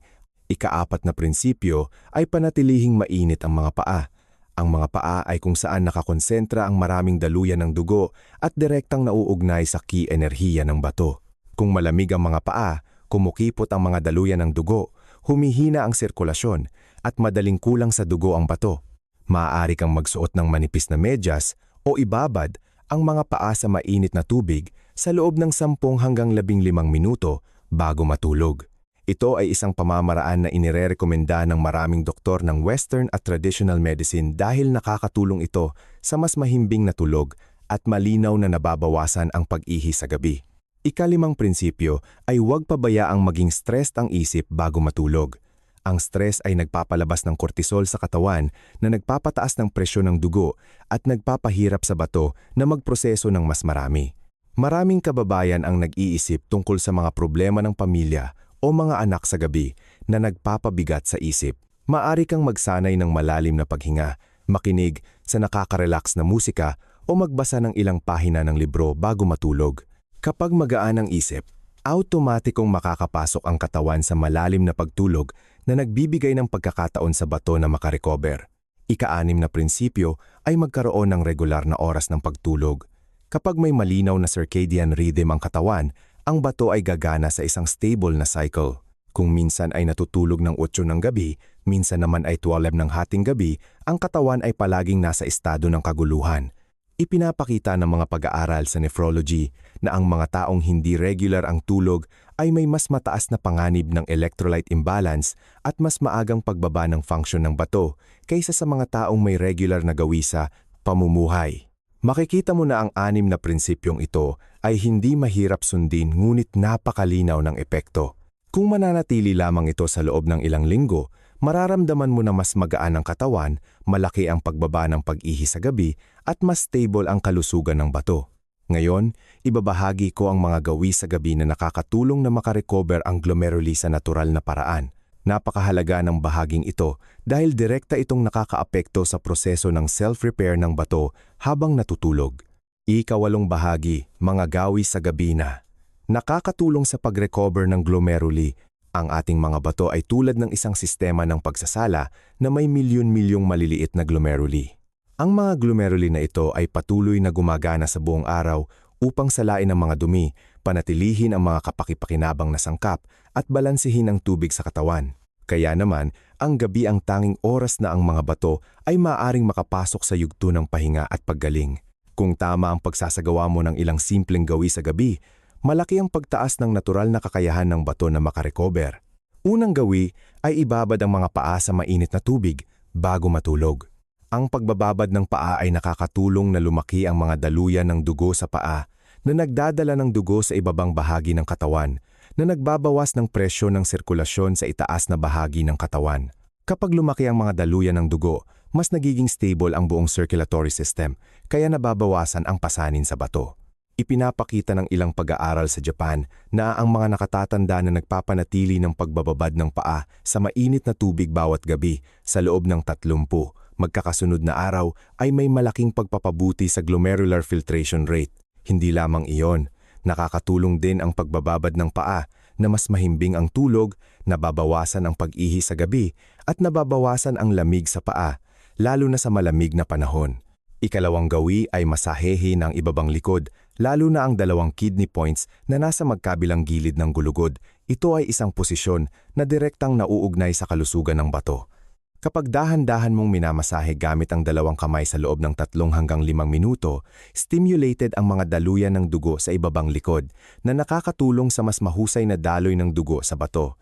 Ika-4 na prinsipyo ay panatilihing mainit ang mga paa. Ang mga paa ay kung saan nakakonsentra ang maraming daluyan ng dugo at direktang nauugnay sa key enerhiya ng bato. Kung malamig ang mga paa, kumukipot ang mga daluyan ng dugo, humihina ang sirkulasyon at madaling kulang sa dugo ang bato. Maaari kang magsuot ng manipis na medyas o ibabad ang mga paa sa mainit na tubig sa loob ng 10 hanggang 15 minuto bago matulog. Ito ay isang pamamaraan na inirerekomenda ng maraming doktor ng Western at Traditional Medicine dahil nakakatulong ito sa mas mahimbing na tulog at malinaw na nababawasan ang pag-ihi sa gabi. Ika-5 prinsipyo ay huwag pabayaang maging stressed ang isip bago matulog. Ang stress ay nagpapalabas ng cortisol sa katawan na nagpapataas ng presyon ng dugo at nagpapahirap sa bato na magproseso ng mas marami. Maraming kababayan ang nag-iisip tungkol sa mga problema ng pamilya o mga anak sa gabi na nagpapabigat sa isip. Maaari kang magsanay ng malalim na paghinga, makinig sa nakaka-relax na musika o magbasa ng ilang pahina ng libro bago matulog. Kapag magaan ang isip, automatikong makakapasok ang katawan sa malalim na pagtulog na nagbibigay ng pagkakataon sa bato na makarecover. Ika-6 na prinsipyo ay magkaroon ng regular na oras ng pagtulog. Kapag may malinaw na circadian rhythm ang katawan, ang bato ay gagana sa isang stable na cycle. Kung minsan ay natutulog ng 8 ng gabi, minsan naman ay 12 ng hating gabi, ang katawan ay palaging nasa estado ng kaguluhan. Ipinapakita ng mga pag-aaral sa nephrology na ang mga taong hindi regular ang tulog ay may mas mataas na panganib ng electrolyte imbalance at mas maagang pagbaba ng function ng bato kaysa sa mga taong may regular na gawi sa pamumuhay. Makikita mo na ang 6 na prinsipyong ito ay hindi mahirap sundin ngunit napakalinaw ng epekto. Kung mananatili lamang ito sa loob ng ilang linggo, mararamdaman mo na mas magaan ang katawan, malaki ang pagbaba ng pag-ihi sa gabi at mas stable ang kalusugan ng bato. Ngayon, ibabahagi ko ang mga gawi sa gabi na nakakatulong na makarecover ang glomeruli sa natural na paraan. Napakahalaga ng bahaging ito dahil direkta itong nakakaapekto sa proseso ng self-repair ng bato habang natutulog. Ika-8 bahagi, mga gawi sa gabi na. Nakakatulong sa pag-recover ng glomeruli. Ang ating mga bato ay tulad ng isang sistema ng pagsasala na may milyon-milyong maliliit na glomeruli. Ang mga glomeruli na ito ay patuloy na gumagana sa buong araw upang salain ang mga dumi, panatilihin ang mga kapakipakinabang na sangkap at balansihin ang tubig sa katawan. Kaya naman, ang gabi ang tanging oras na ang mga bato ay maaaring makapasok sa yugto ng pahinga at paggaling. Kung tama ang pagsasagawa mo ng ilang simpleng gawi sa gabi, malaki ang pagtaas ng natural na kakayahan ng bato na makarecover. Unang gawi ay ibabad ang mga paa sa mainit na tubig bago matulog. Ang pagbababad ng paa ay nakakatulong na lumaki ang mga daluyan ng dugo sa paa na nagdadala ng dugo sa ibabang bahagi ng katawan na nagbabawas ng presyo ng sirkulasyon sa itaas na bahagi ng katawan. Kapag lumaki ang mga daluyan ng dugo, mas nagiging stable ang buong circulatory system kaya nababawasan ang pasanin sa bato. Ipinapakita ng ilang pag-aaral sa Japan na ang mga nakatatanda na nagpapanatili ng pagbababad ng paa sa mainit na tubig bawat gabi sa loob ng 30 magkakasunod na araw ay may malaking pagpapabuti sa glomerular filtration rate. Hindi lamang iyon, nakakatulong din ang pagbababad ng paa na mas mahimbing ang tulog, nababawasan ang pag-ihi sa gabi at nababawasan ang lamig sa paa, lalo na sa malamig na panahon. Ikalawang gawi ay masahehin ang ibabang likod, lalo na ang 2 kidney points na nasa magkabilang gilid ng gulugod. Ito ay isang posisyon na direktang nauugnay sa kalusugan ng bato. Kapag dahan-dahan mong minamasahe gamit ang 2 kamay sa loob ng 3 hanggang 5 minuto, stimulated ang mga daluyan ng dugo sa ibabang likod na nakakatulong sa mas mahusay na daloy ng dugo sa bato.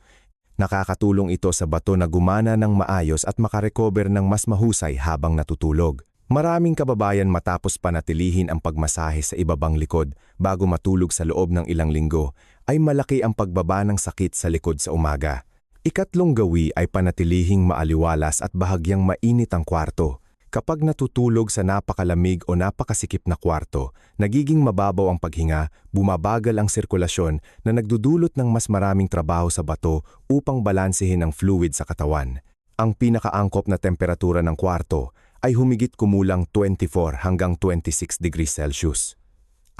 Nakakatulong ito sa bato na gumana ng maayos at makarecover ng mas mahusay habang natutulog. Maraming kababayan matapos panatilihin ang pagmasahe sa ibabang likod bago matulog sa loob ng ilang linggo ay malaki ang pagbaba ng sakit sa likod sa umaga. Ikatlong gawi ay panatilihing maaliwalas at bahagyang mainit ang kwarto. Kapag natutulog sa napakalamig o napakasikip na kwarto, nagiging mababaw ang paghinga, bumabagal ang sirkulasyon na nagdudulot ng mas maraming trabaho sa bato upang balansehin ang fluid sa katawan. Ang pinakaangkop na temperatura ng kwarto ay humigit kumulang 24 hanggang 26 degrees Celsius.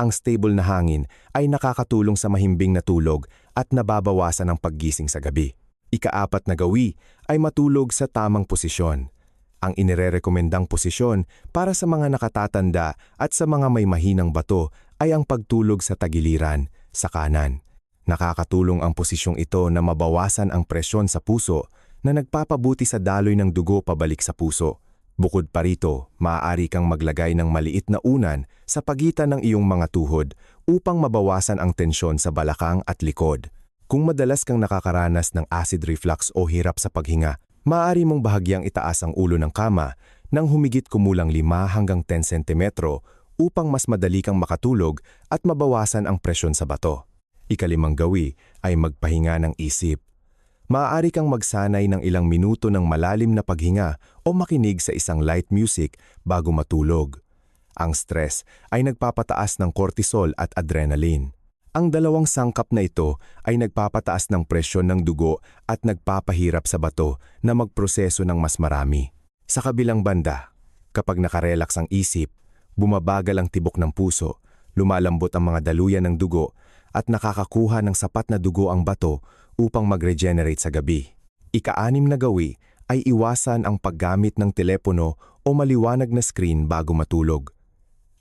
Ang stable na hangin ay nakakatulong sa mahimbing na tulog at nababawasan ang paggising sa gabi. Ika-4 na gawi ay matulog sa tamang posisyon. Ang inirerekomendang posisyon para sa mga nakatatanda at sa mga may mahinang bato ay ang pagtulog sa tagiliran, sa kanan. Nakakatulong ang posisyong ito na mabawasan ang presyon sa puso na nagpapabuti sa daloy ng dugo pabalik sa puso. Bukod pa rito, maaari kang maglagay ng maliit na unan sa pagitan ng iyong mga tuhod upang mabawasan ang tensyon sa balakang at likod. Kung madalas kang nakakaranas ng acid reflux o hirap sa paghinga, maaari mong bahagyang itaas ang ulo ng kama ng humigit kumulang 5 hanggang 10 cm upang mas madali kang makatulog at mabawasan ang presyon sa bato. Ika-5 gawi ay magpahinga ng isip. Maaari kang magsanay ng ilang minuto ng malalim na paghinga o makinig sa isang light music bago matulog. Ang stress ay nagpapataas ng cortisol at adrenaline. Ang 2 sangkap na ito ay nagpapataas ng presyon ng dugo at nagpapahirap sa bato na magproseso ng mas marami. Sa kabilang banda, kapag nakarelax ang isip, bumabagal ang tibok ng puso, lumalambot ang mga daluyan ng dugo at nakakakuha ng sapat na dugo ang bato upang mag-regenerate sa gabi. Ika-6 na gawi ay iwasan ang paggamit ng telepono o maliwanag na screen bago matulog.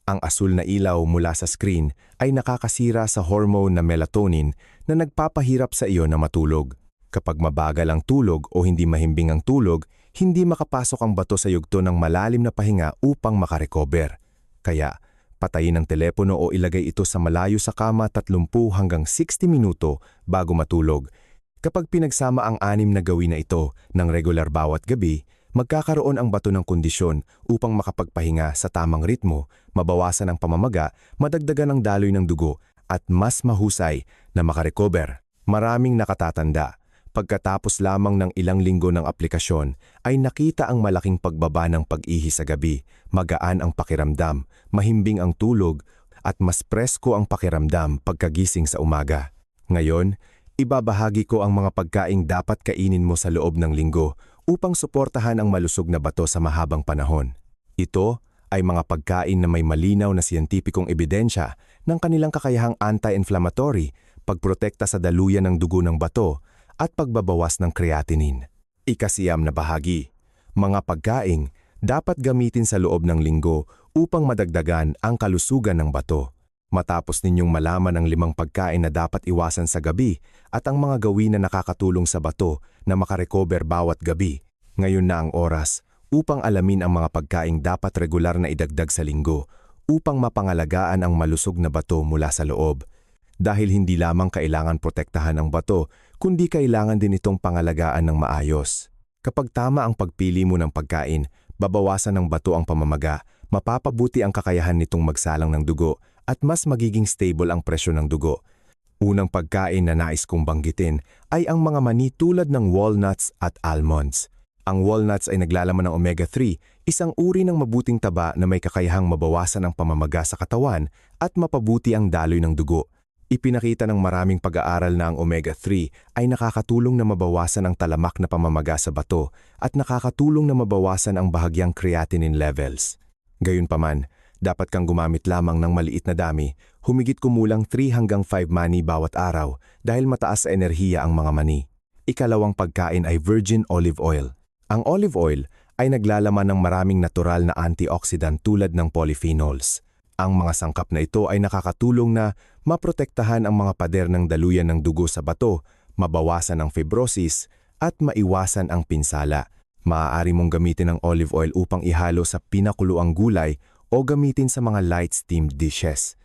Ang asul na ilaw mula sa screen ay nakakasira sa hormone na melatonin na nagpapahirap sa iyo na matulog. Kapag mabagal ang tulog o hindi mahimbing ang tulog, hindi makapasok ang bato sa yugto ng malalim na pahinga upang makarecover. Kaya, patayin ang telepono o ilagay ito sa malayo sa kama 30 hanggang 60 minuto bago matulog. Kapag pinagsama ang 6 na gawin na ito ng regular bawat gabi, magkakaroon ang bato ng kondisyon upang makapagpahinga sa tamang ritmo, mabawasan ang pamamaga, madagdagan ang daloy ng dugo, at mas mahusay na makarecover. Maraming nakatatanda. Pagkatapos lamang ng ilang linggo ng aplikasyon, ay nakita ang malaking pagbaba ng pag-ihi sa gabi, magaan ang pakiramdam, mahimbing ang tulog, at mas presko ang pakiramdam pagkagising sa umaga. Ngayon, Ibabahagi ko ang mga pagkaing dapat kainin mo sa loob ng linggo upang suportahan ang malusog na bato sa mahabang panahon. Ito ay mga pagkain na may malinaw na siyentipikong ebidensya ng kanilang kakayahang anti-inflammatory, pagprotekta sa daluyan ng dugo ng bato, at pagbabawas ng creatinine. Ikasiyam na bahagi. Mga pagkaing dapat gamitin sa loob ng linggo upang madagdagan ang kalusugan ng bato. Matapos ninyong malaman ang 5 pagkain na dapat iwasan sa gabi at ang mga gawin na nakakatulong sa bato na makarecover bawat gabi, ngayon na ang oras upang alamin ang mga pagkaing dapat regular na idagdag sa linggo upang mapangalagaan ang malusog na bato mula sa loob. Dahil hindi lamang kailangan protektahan ang bato, kundi kailangan din itong pangalagaan ng maayos. Kapag tama ang pagpili mo ng pagkain, babawasan ng bato ang pamamaga, mapapabuti ang kakayahan nitong magsalang ng dugo, at mas magiging stable ang presyo ng dugo. Unang pagkain na nais kong banggitin ay ang mga mani tulad ng walnuts at almonds. Ang walnuts ay naglalaman ng omega-3, isang uri ng mabuting taba na may kakayahang mabawasan ang pamamaga sa katawan at mapabuti ang daloy ng dugo. Ipinakita ng maraming pag-aaral na ang omega-3 ay nakakatulong na mabawasan ang talamak na pamamaga sa bato at nakakatulong na mabawasan ang bahagyang creatinine levels. Gayunpaman, dapat kang gumamit lamang ng maliit na dami, humigit kumulang 3 hanggang 5 mani bawat araw dahil mataas sa enerhiya ang mga mani. Ikalawang pagkain ay virgin olive oil. Ang olive oil ay naglalaman ng maraming natural na antioxidant tulad ng polyphenols. Ang mga sangkap na ito ay nakakatulong na maprotektahan ang mga pader ng daluyan ng dugo sa bato, mabawasan ang fibrosis, at maiwasan ang pinsala. Maaari mong gamitin ang olive oil upang ihalo sa pinakuluang gulay o gamitin sa mga light steamed dishes.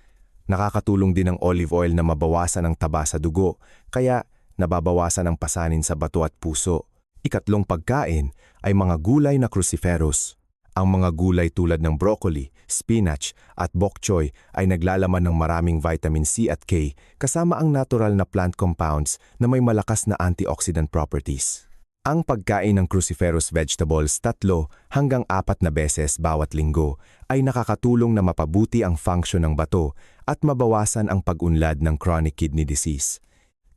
Nakakatulong din ang olive oil na mabawasan ang taba sa dugo, kaya nababawasan ang pasanin sa bato at puso. Ikatlong pagkain ay mga gulay na cruciferous. Ang mga gulay tulad ng broccoli, spinach at bok choy ay naglalaman ng maraming vitamin C at K kasama ang natural na plant compounds na may malakas na antioxidant properties. Ang pagkain ng cruciferous vegetables 3 hanggang 4 na beses bawat linggo ay nakakatulong na mapabuti ang function ng bato at mabawasan ang pag-unlad ng chronic kidney disease.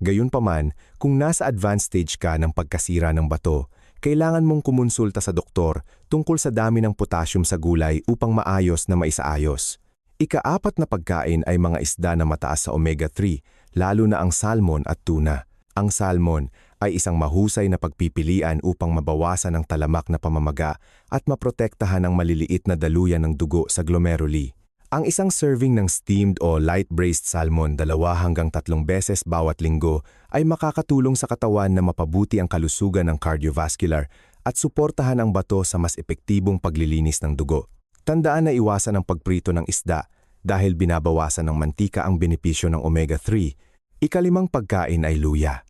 Gayunpaman, kung nasa advanced stage ka ng pagkasira ng bato, kailangan mong kumonsulta sa doktor tungkol sa dami ng potassium sa gulay upang maayos na maisaayos. Ika-4 na pagkain ay mga isda na mataas sa omega-3, lalo na ang salmon at tuna. Ang salmon ay isang mahusay na pagpipilian upang mabawasan ang talamak na pamamaga at maprotektahan ang maliliit na daluyan ng dugo sa glomeruli. Ang isang serving ng steamed o light-braised salmon 2 hanggang 3 beses bawat linggo ay makakatulong sa katawan na mapabuti ang kalusugan ng cardiovascular at suportahan ang bato sa mas epektibong paglilinis ng dugo. Tandaan na iwasan ang pagprito ng isda dahil binabawasan ng mantika ang benepisyo ng omega-3. Ika-5 pagkain ay luya.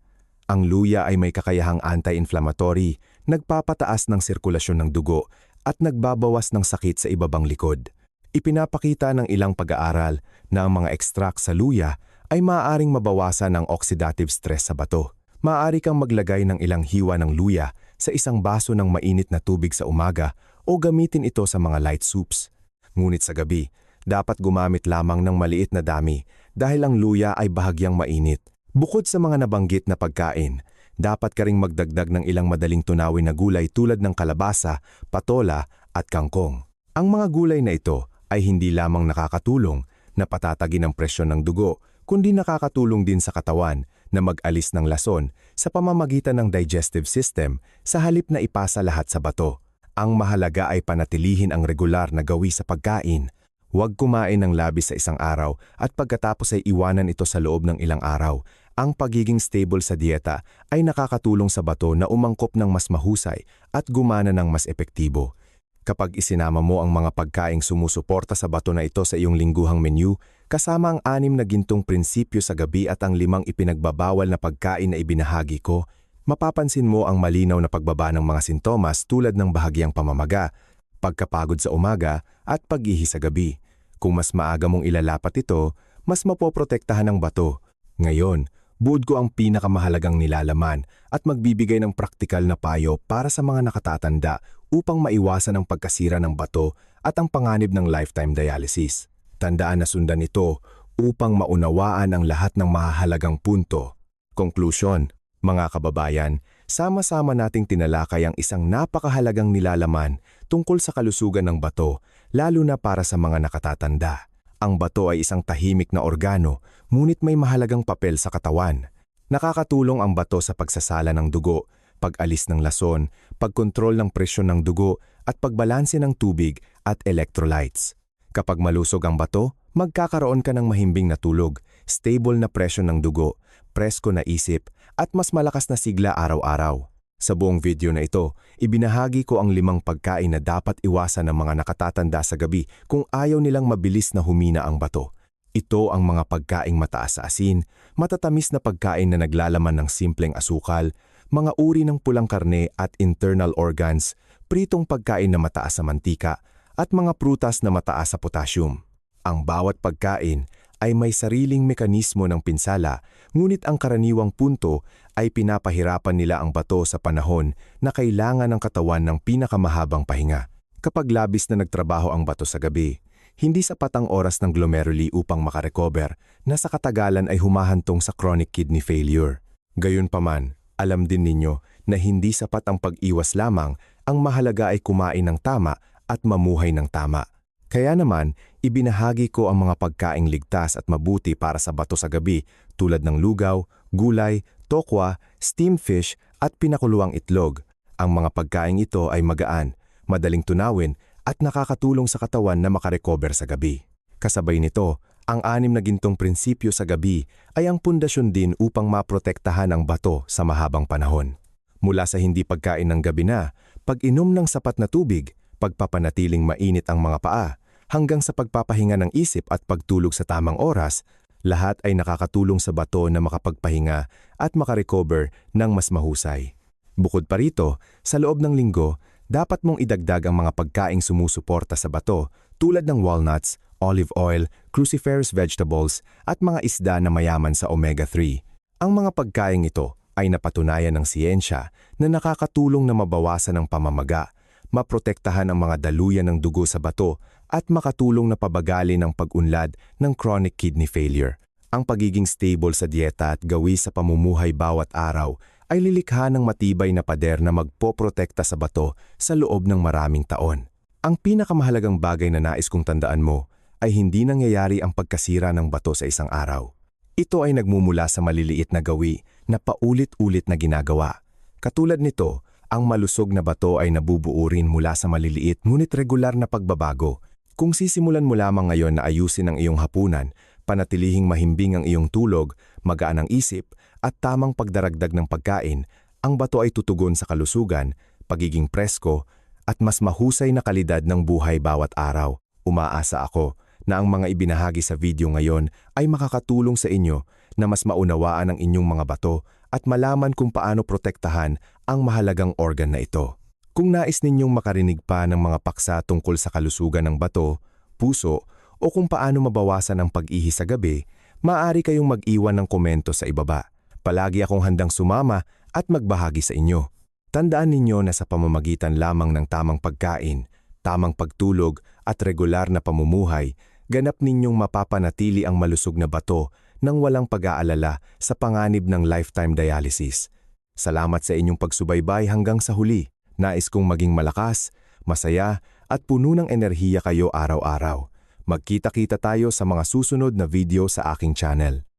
Ang luya ay may kakayahang anti-inflammatory, nagpapataas ng sirkulasyon ng dugo at nagbabawas ng sakit sa ibabang likod. Ipinapakita ng ilang pag-aaral na ang mga extract sa luya ay maaaring mabawasan ang oxidative stress sa bato. Maaari kang maglagay ng ilang hiwa ng luya sa isang baso ng mainit na tubig sa umaga o gamitin ito sa mga light soups. Ngunit sa gabi, dapat gumamit lamang ng maliit na dami dahil ang luya ay bahagyang mainit. Bukod sa mga nabanggit na pagkain, dapat ka ring magdagdag ng ilang madaling tunawin na gulay tulad ng kalabasa, patola at kangkong. Ang mga gulay na ito ay hindi lamang nakakatulong na patatagin ang presyon ng dugo, kundi nakakatulong din sa katawan na mag-alis ng lason sa pamamagitan ng digestive system sa halip na ipasa lahat sa bato. Ang mahalaga ay panatilihin ang regular na gawi sa pagkain. Huwag kumain ng labis sa isang araw at pagkatapos ay iwanan ito sa loob ng ilang araw. Ang pagiging stable sa dieta ay nakakatulong sa bato na umangkop ng mas mahusay at gumana ng mas epektibo. Kapag isinama mo ang mga pagkaing sumusuporta sa bato na ito sa iyong lingguhang menu, kasama ang 6 na gintong prinsipyo sa gabi at ang 5 ipinagbabawal na pagkain na ibinahagi ko, mapapansin mo ang malinaw na pagbaba ng mga sintomas tulad ng bahagyang pamamaga, pagkapagod sa umaga at pag-ihi sa gabi. Kung mas maaga mong ilalapat ito, mas mapoprotektahan ang bato. Ngayon, buod ko ang pinakamahalagang nilalaman at magbibigay ng praktikal na payo para sa mga nakatatanda upang maiwasan ang pagkasira ng bato at ang panganib ng lifetime dialysis. Tandaan na sundan ito upang maunawaan ang lahat ng mahahalagang punto. Conclusion, mga kababayan, sama-sama nating tinalakay ang isang napakahalagang nilalaman tungkol sa kalusugan ng bato, lalo na para sa mga nakatatanda. Ang bato ay isang tahimik na organo, ngunit may mahalagang papel sa katawan. Nakakatulong ang bato sa pagsasala ng dugo, pag-alis ng lason, pagkontrol ng presyon ng dugo, at pagbalanse ng tubig at electrolytes. Kapag malusog ang bato, magkakaroon ka ng mahimbing na tulog, stable na presyon ng dugo, presko na isip, at mas malakas na sigla araw-araw. Sa buong video na ito, ibinahagi ko ang 5 pagkain na dapat iwasan ng mga nakatatanda sa gabi kung ayaw nilang mabilis na humina ang bato. Ito ang mga pagkaing mataas sa asin, matatamis na pagkain na naglalaman ng simpleng asukal, mga uri ng pulang karne at internal organs, pritong pagkain na mataas sa mantika, at mga prutas na mataas sa potassium. Ang bawat pagkain ay may sariling mekanismo ng pinsala, ngunit ang karaniwang punto ay pinapahirapan nila ang bato sa panahon na kailangan ng katawan ng pinakamahabang pahinga. Kapag labis na nagtrabaho ang bato sa gabi, hindi sapat ang oras ng glomeruli upang makarecover na sa katagalan ay humahantong sa chronic kidney failure. Gayunpaman, alam din ninyo na hindi sapat ang pag-iwas lamang, ang mahalaga ay kumain ng tama at mamuhay ng tama. Kaya naman, ibinahagi ko ang mga pagkaing ligtas at mabuti para sa bato sa gabi tulad ng lugaw, gulay, tokwa, steamed fish at pinakuluang itlog. Ang mga pagkaing ito ay magaan, madaling tunawin at nakakatulong sa katawan na makarecover sa gabi. Kasabay nito, ang 6 na gintong prinsipyo sa gabi ay ang pundasyon din upang maprotektahan ang bato sa mahabang panahon. Mula sa hindi pagkain ng gabi na, pag-inom ng sapat na tubig, pagpapanatiling mainit ang mga paa, hanggang sa pagpapahinga ng isip at pagtulog sa tamang oras, lahat ay nakakatulong sa bato na makapagpahinga at makarecover ng mas mahusay. Bukod pa rito, sa loob ng linggo, dapat mong idagdag ang mga pagkaing sumusuporta sa bato tulad ng walnuts, olive oil, cruciferous vegetables at mga isda na mayaman sa omega-3. Ang mga pagkaing ito ay napatunayan ng siyensya na nakakatulong na mabawasan ang pamamaga, maprotektahan ang mga daluyan ng dugo sa bato at makatulong na pabagalin ang pag-unlad ng chronic kidney failure. Ang pagiging stable sa dieta at gawi sa pamumuhay bawat araw ay lilikha ng matibay na pader na magpoprotekta sa bato sa loob ng maraming taon. Ang pinakamahalagang bagay na nais kong tandaan mo ay hindi nangyayari ang pagkasira ng bato sa isang araw. Ito ay nagmumula sa maliliit na gawi na paulit-ulit na ginagawa. Katulad nito, ang malusog na bato ay nabubuo rin mula sa maliliit ngunit regular na pagbabago. Kung sisimulan mo lamang ngayon na ayusin ang iyong hapunan, panatilihing mahimbing ang iyong tulog, magaan ang isip, at tamang pagdaragdag ng pagkain, ang bato ay tutugon sa kalusugan, pagiging presko, at mas mahusay na kalidad ng buhay bawat araw. Umaasa ako na ang mga ibinahagi sa video ngayon ay makakatulong sa inyo na mas maunawaan ang inyong mga bato at malaman kung paano protektahan ang mahalagang organ na ito. Kung nais ninyong makarinig pa ng mga paksa tungkol sa kalusugan ng bato, puso, o kung paano mabawasan ang pag-ihi sa gabi, maaari kayong mag-iwan ng komento sa ibaba. Palagi akong handang sumama at magbahagi sa inyo. Tandaan ninyo na sa pamamagitan lamang ng tamang pagkain, tamang pagtulog at regular na pamumuhay, ganap ninyong mapapanatili ang malusog na bato nang walang pag-aalala sa panganib ng lifetime dialysis. Salamat sa inyong pagsubaybay hanggang sa huli. Nais kong maging malakas, masaya at puno ng enerhiya kayo araw-araw. Magkita-kita tayo sa mga susunod na video sa aking channel.